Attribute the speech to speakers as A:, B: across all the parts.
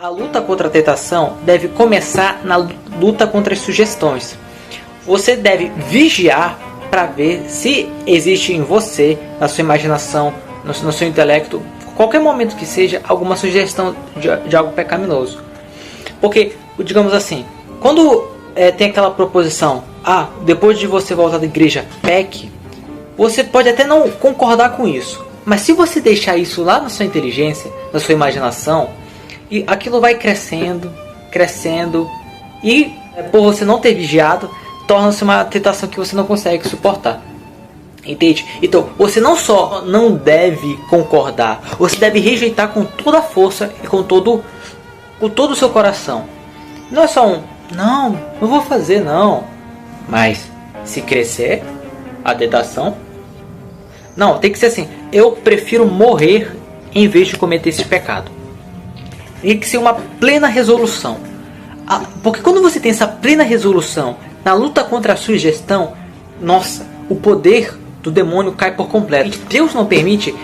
A: A luta contra a tentação deve começar na luta contra as sugestões. Você deve vigiar para ver se existe em você, na sua imaginação, no seu intelecto, qualquer momento que seja, alguma sugestão de algo pecaminoso. Porque, digamos assim, quando tem aquela proposição, depois de você voltar da igreja, peque, você pode até não concordar com isso. Mas se você deixar isso lá na sua inteligência, na sua imaginação, e aquilo vai crescendo, crescendo, e por você não ter vigiado, torna-se uma tentação que você não consegue suportar. Entende? Então, você não só não deve concordar, você deve rejeitar com toda a força e com todo o seu coração. Não é só não vou fazer não. Mas, se crescer a tentação, não, tem que ser assim, eu prefiro morrer em vez de cometer esse pecado. Tem que ser uma plena resolução. Porque quando você tem essa plena resolução na luta contra a sugestão, nossa, o poder do demônio cai por completo. Deus não permite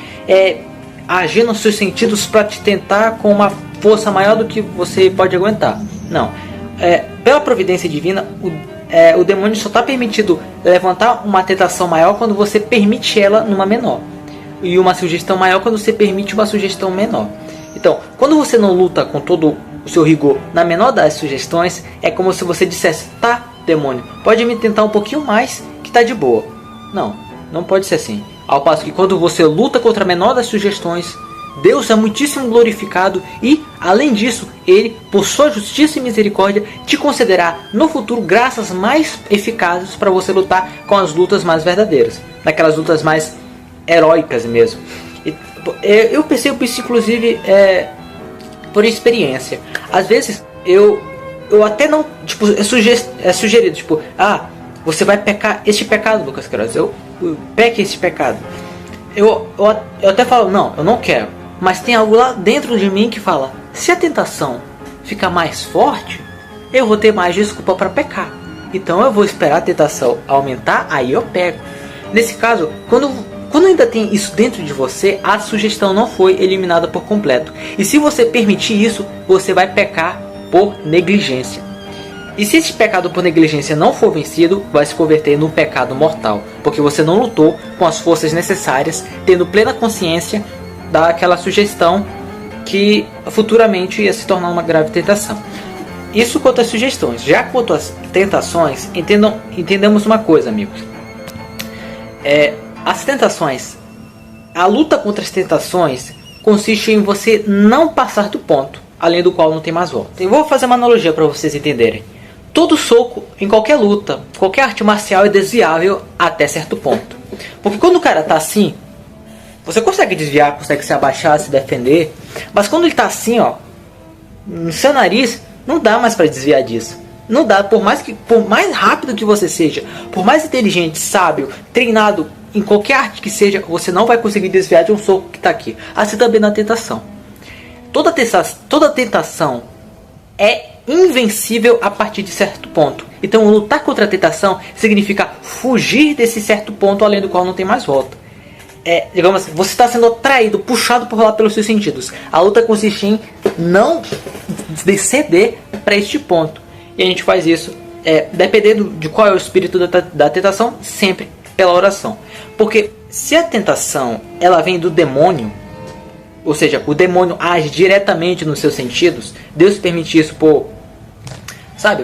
A: agir nos seus sentidos para te tentar com uma força maior do que você pode aguentar. Não. Pela providência divina, o demônio só está permitido levantar uma tentação maior quando você permite ela numa menor. E uma sugestão maior quando você permite uma sugestão menor. Então, quando você não luta com todo o seu rigor na menor das sugestões, é como se você dissesse, tá, demônio, pode me tentar um pouquinho mais que tá de boa. Não pode ser assim. Ao passo que quando você luta contra a menor das sugestões, Deus é muitíssimo glorificado e, além disso, Ele, por sua justiça e misericórdia, te concederá no futuro graças mais eficazes para você lutar com as lutas mais verdadeiras, naquelas lutas mais heróicas mesmo. Eu percebo isso, inclusive, por experiência. Às vezes, eu até não... é sugerido, você vai pecar este pecado, Lucas Queiroz. Eu peque este pecado. Eu até falo, não, eu não quero. Mas tem algo lá dentro de mim que fala, se a tentação ficar mais forte, eu vou ter mais desculpa para pecar. Então eu vou esperar a tentação aumentar, aí eu pego. Nesse caso, quando ainda tem isso dentro de você, a sugestão não foi eliminada por completo. E se você permitir isso, você vai pecar por negligência. E se esse pecado por negligência não for vencido, vai se converter num pecado mortal. Porque você não lutou com as forças necessárias, tendo plena consciência daquela sugestão que futuramente ia se tornar uma grave tentação. Isso quanto às sugestões. Já quanto às tentações, entendamos uma coisa, amigos. As tentações, a luta contra as tentações consiste em você não passar do ponto, além do qual não tem mais volta. Eu vou fazer uma analogia para vocês entenderem. Todo soco em qualquer luta, qualquer arte marcial é desviável até certo ponto. Porque quando o cara tá assim, você consegue desviar, consegue se abaixar, se defender. Mas quando ele tá assim, no seu nariz, não dá mais para desviar disso. Não dá, por mais rápido que você seja, por mais inteligente, sábio, treinado em qualquer arte que seja, você não vai conseguir desviar de um soco que está aqui. Assim também na tentação. Toda tentação é invencível a partir de certo ponto. Então lutar contra a tentação significa fugir desse certo ponto além do qual não tem mais volta. Digamos assim, você está sendo atraído, puxado por lá pelos seus sentidos. A luta consiste em não ceder para este ponto. E a gente faz isso, dependendo de qual é o espírito da tentação, sempre pela oração. Porque se a tentação ela vem do demônio, ou seja, o demônio age diretamente nos seus sentidos, Deus permite isso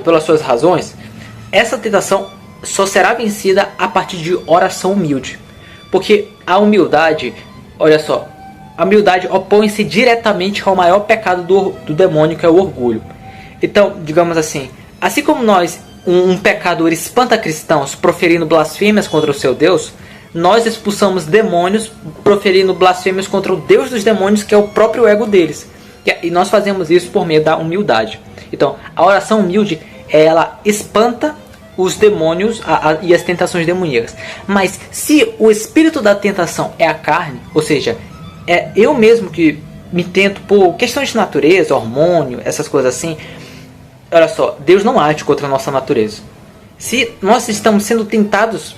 A: pelas suas razões, essa tentação só será vencida a partir de oração humilde. Porque a humildade, olha só, a humildade opõe-se diretamente ao maior pecado do demônio, que é o orgulho. Então, digamos assim como um pecador espanta cristãos proferindo blasfêmias contra o seu Deus, nós expulsamos demônios proferindo blasfêmias contra o Deus dos demônios, que é o próprio ego deles. E nós fazemos isso por meio da humildade. Então, a oração humilde, ela espanta os demônios e as tentações demoníacas. Mas se o espírito da tentação é a carne, ou seja, é eu mesmo que me tento por questões de natureza, hormônio, essas coisas assim, olha só, Deus não age contra a nossa natureza. Se nós estamos sendo tentados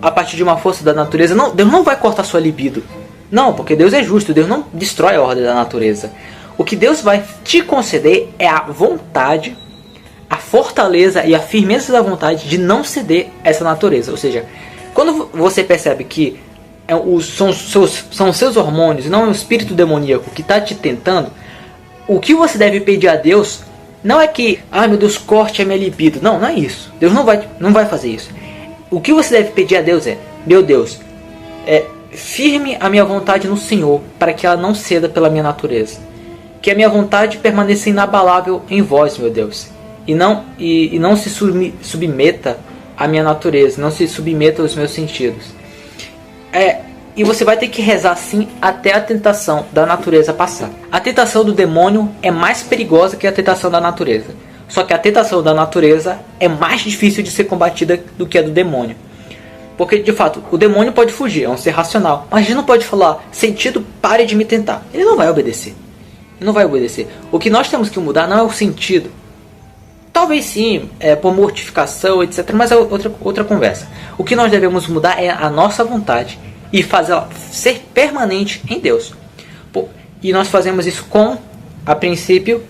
A: a partir de uma força da natureza, Deus não vai cortar sua libido. Não, porque Deus é justo, Deus não destrói a ordem da natureza. O que Deus vai te conceder é a vontade, a fortaleza e a firmeza da vontade de não ceder a essa natureza. Ou seja, quando você percebe que são seus hormônios, não é o espírito demoníaco que está te tentando, o que você deve pedir a Deus não é que, meu Deus, corte a minha libido. Não, não é isso. Deus não vai fazer isso. O que você deve pedir a Deus é: meu Deus, firme a minha vontade no Senhor, para que ela não ceda pela minha natureza. Que a minha vontade permaneça inabalável em vós, meu Deus. E não se submeta à minha natureza, não se submeta aos meus sentidos. E você vai ter que rezar assim até a tentação da natureza passar. A tentação do demônio é mais perigosa que a tentação da natureza. Só que a tentação da natureza é mais difícil de ser combatida do que a do demônio. Porque, de fato, o demônio pode fugir, é um ser racional. Mas a gente não pode falar: sentido, pare de me tentar. Ele não vai obedecer. Ele não vai obedecer. O que nós temos que mudar não é o sentido. Talvez sim, por mortificação, etc. Mas é outra conversa. O que nós devemos mudar é a nossa vontade e fazê-la ser permanente em Deus. E nós fazemos isso a princípio,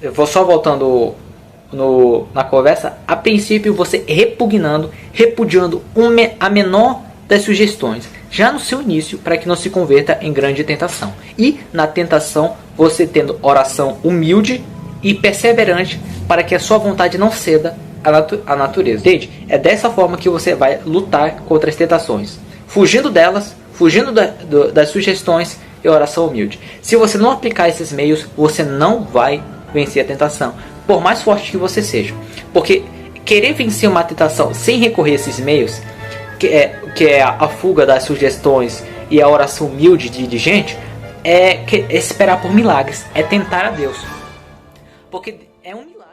A: eu vou só voltando na conversa, a princípio você repudiando a menor das sugestões, já no seu início, para que não se converta em grande tentação. E na tentação, você tendo oração humilde e perseverante, para que a sua vontade não ceda à natureza. Entende? É dessa forma que você vai lutar contra as tentações, fugindo delas, fugindo das sugestões e oração humilde. Se você não aplicar esses meios, você não vai vencer a tentação, por mais forte que você seja. Porque querer vencer uma tentação sem recorrer a esses meios, que é a fuga das sugestões e a oração humilde de gente, é esperar por milagres, é tentar a Deus. Porque é um milagre.